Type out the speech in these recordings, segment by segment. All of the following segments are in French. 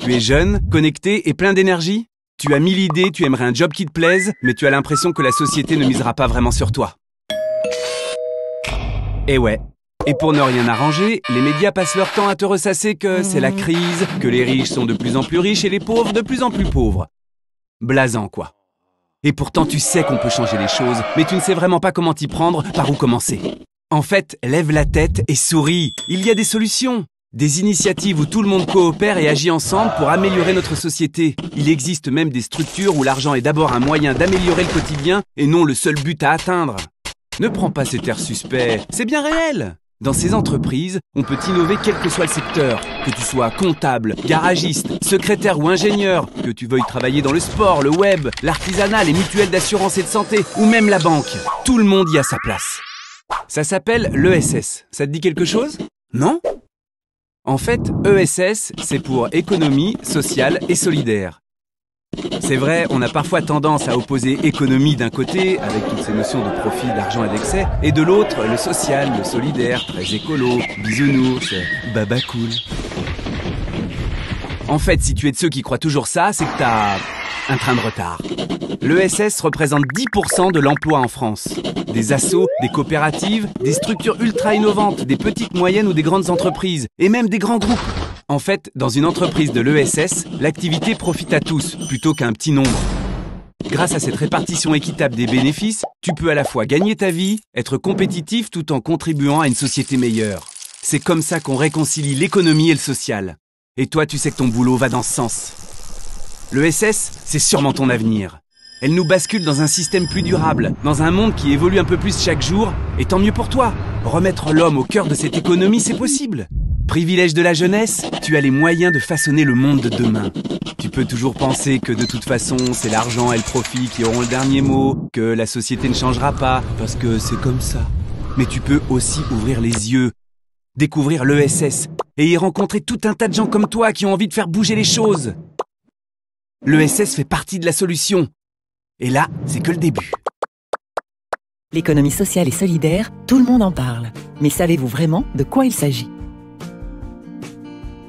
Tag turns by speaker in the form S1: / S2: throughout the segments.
S1: Tu es jeune, connecté et plein d'énergie? Tu as 1000 idées, tu aimerais un job qui te plaise, mais tu as l'impression que la société ne misera pas vraiment sur toi. Et ouais. Et pour ne rien arranger, les médias passent leur temps à te ressasser que c'est la crise, que les riches sont de plus en plus riches et les pauvres de plus en plus pauvres. Blasant, quoi. Et pourtant, tu sais qu'on peut changer les choses, mais tu ne sais vraiment pas comment t'y prendre, par où commencer. En fait, lève la tête et souris. Il y a des solutions. Des initiatives où tout le monde coopère et agit ensemble pour améliorer notre société. Il existe même des structures où l'argent est d'abord un moyen d'améliorer le quotidien et non le seul but à atteindre. Ne prends pas cet air suspect, c'est bien réel. Dans ces entreprises, on peut innover quel que soit le secteur. Que tu sois comptable, garagiste, secrétaire ou ingénieur, que tu veuilles travailler dans le sport, le web, l'artisanat, les mutuelles d'assurance et de santé, ou même la banque. Tout le monde y a sa place. Ça s'appelle l'ESS. Ça te dit quelque chose? Non? En fait, ESS, c'est pour économie sociale et solidaire. C'est vrai, on a parfois tendance à opposer économie d'un côté, avec toutes ces notions de profit, d'argent et d'excès, et de l'autre, le social, le solidaire, très écolo, bisounours, baba cool. En fait, si tu es de ceux qui croient toujours ça, c'est que t'as un train de retard. L'ESS représente 10% de l'emploi en France. Des assos, des coopératives, des structures ultra innovantes, des petites, moyennes ou des grandes entreprises, et même des grands groupes. En fait, dans une entreprise de l'ESS, l'activité profite à tous, plutôt qu'à un petit nombre. Grâce à cette répartition équitable des bénéfices, tu peux à la fois gagner ta vie, être compétitif tout en contribuant à une société meilleure. C'est comme ça qu'on réconcilie l'économie et le social. Et toi, tu sais que ton boulot va dans ce sens. L'ESS, c'est sûrement ton avenir. Elle nous bascule dans un système plus durable, dans un monde qui évolue un peu plus chaque jour, et tant mieux pour toi. Remettre l'homme au cœur de cette économie, c'est possible. Privilège de la jeunesse, tu as les moyens de façonner le monde de demain. Tu peux toujours penser que de toute façon, c'est l'argent et le profit qui auront le dernier mot, que la société ne changera pas, parce que c'est comme ça. Mais tu peux aussi ouvrir les yeux, découvrir l'ESS, et y rencontrer tout un tas de gens comme toi qui ont envie de faire bouger les choses. L'ESS fait partie de la solution. Et là, c'est que le début.
S2: L'économie sociale et solidaire, tout le monde en parle. Mais savez-vous vraiment de quoi il s'agit?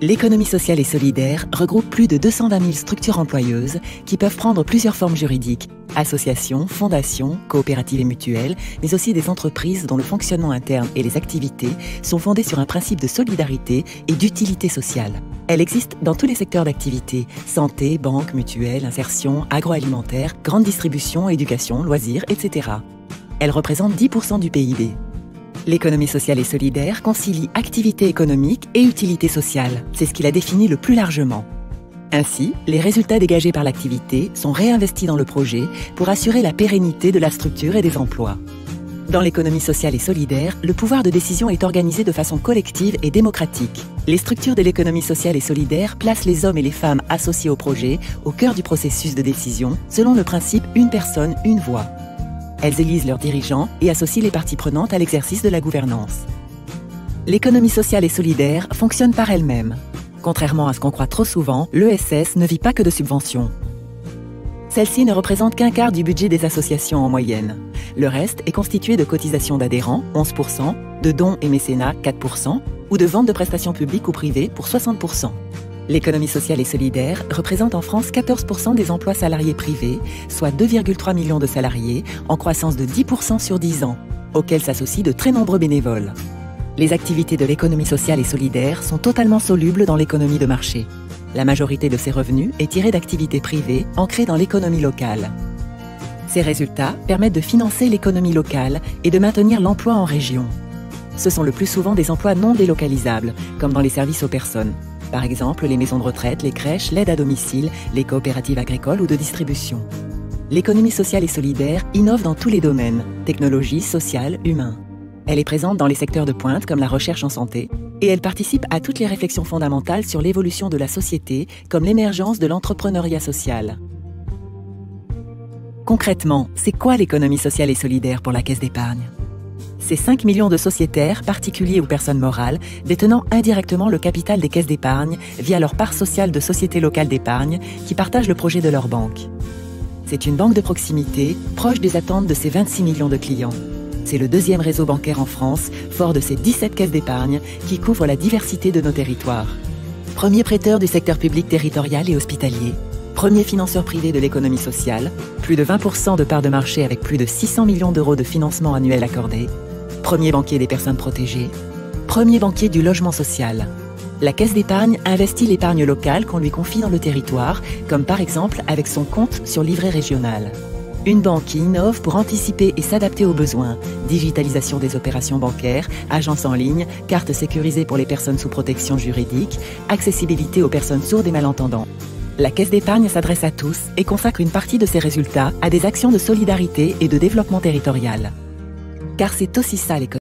S2: L'économie sociale et solidaire regroupe plus de 220 000 structures employeuses qui peuvent prendre plusieurs formes juridiques, associations, fondations, coopératives et mutuelles, mais aussi des entreprises dont le fonctionnement interne et les activités sont fondées sur un principe de solidarité et d'utilité sociale. Elle existe dans tous les secteurs d'activité, santé, banque, mutuelle, insertion, agroalimentaire, grande distribution, éducation, loisirs, etc. Elle représente 10% du PIB. L'économie sociale et solidaire concilie activité économique et utilité sociale. C'est ce qu'il a défini le plus largement. Ainsi, les résultats dégagés par l'activité sont réinvestis dans le projet pour assurer la pérennité de la structure et des emplois. Dans l'économie sociale et solidaire, le pouvoir de décision est organisé de façon collective et démocratique. Les structures de l'économie sociale et solidaire placent les hommes et les femmes associés au projet au cœur du processus de décision, selon le principe « une personne, une voix ». Elles élisent leurs dirigeants et associent les parties prenantes à l'exercice de la gouvernance. L'économie sociale et solidaire fonctionne par elle-même. Contrairement à ce qu'on croit trop souvent, l'ESS ne vit pas que de subventions. Celle-ci ne représente qu'un quart du budget des associations en moyenne. Le reste est constitué de cotisations d'adhérents, 11%, de dons et mécénats, 4%, ou de ventes de prestations publiques ou privées pour 60%. L'économie sociale et solidaire représente en France 14% des emplois salariés privés, soit 2,3 millions de salariés, en croissance de 10% sur 10 ans, auxquels s'associent de très nombreux bénévoles. Les activités de l'économie sociale et solidaire sont totalement solubles dans l'économie de marché. La majorité de ces revenus est tirée d'activités privées ancrées dans l'économie locale. Ces résultats permettent de financer l'économie locale et de maintenir l'emploi en région. Ce sont le plus souvent des emplois non délocalisables, comme dans les services aux personnes. Par exemple, les maisons de retraite, les crèches, l'aide à domicile, les coopératives agricoles ou de distribution. L'économie sociale et solidaire innove dans tous les domaines, technologie, social, humain. Elle est présente dans les secteurs de pointe comme la recherche en santé, et elle participe à toutes les réflexions fondamentales sur l'évolution de la société, comme l'émergence de l'entrepreneuriat social. Concrètement, c'est quoi l'économie sociale et solidaire pour la Caisse d'épargne ? C'est 5 millions de sociétaires, particuliers ou personnes morales, détenant indirectement le capital des caisses d'épargne via leur part sociale de sociétés locales d'épargne qui partagent le projet de leur banque. C'est une banque de proximité, proche des attentes de ses 26 millions de clients. C'est le deuxième réseau bancaire en France, fort de ses 17 caisses d'épargne qui couvrent la diversité de nos territoires. Premier prêteur du secteur public territorial et hospitalier. Premier financeur privé de l'économie sociale. Plus de 20% de parts de marché avec plus de 600 millions d'euros de financement annuel accordé. Premier banquier des personnes protégées. Premier banquier du logement social. La Caisse d'épargne investit l'épargne locale qu'on lui confie dans le territoire, comme par exemple avec son compte sur livret régional. Une banque qui innove pour anticiper et s'adapter aux besoins. Digitalisation des opérations bancaires, agence en ligne, carte sécurisée pour les personnes sous protection juridique, accessibilité aux personnes sourdes et malentendants. La Caisse d'épargne s'adresse à tous et consacre une partie de ses résultats à des actions de solidarité et de développement territorial. Car c'est aussi ça l'économie.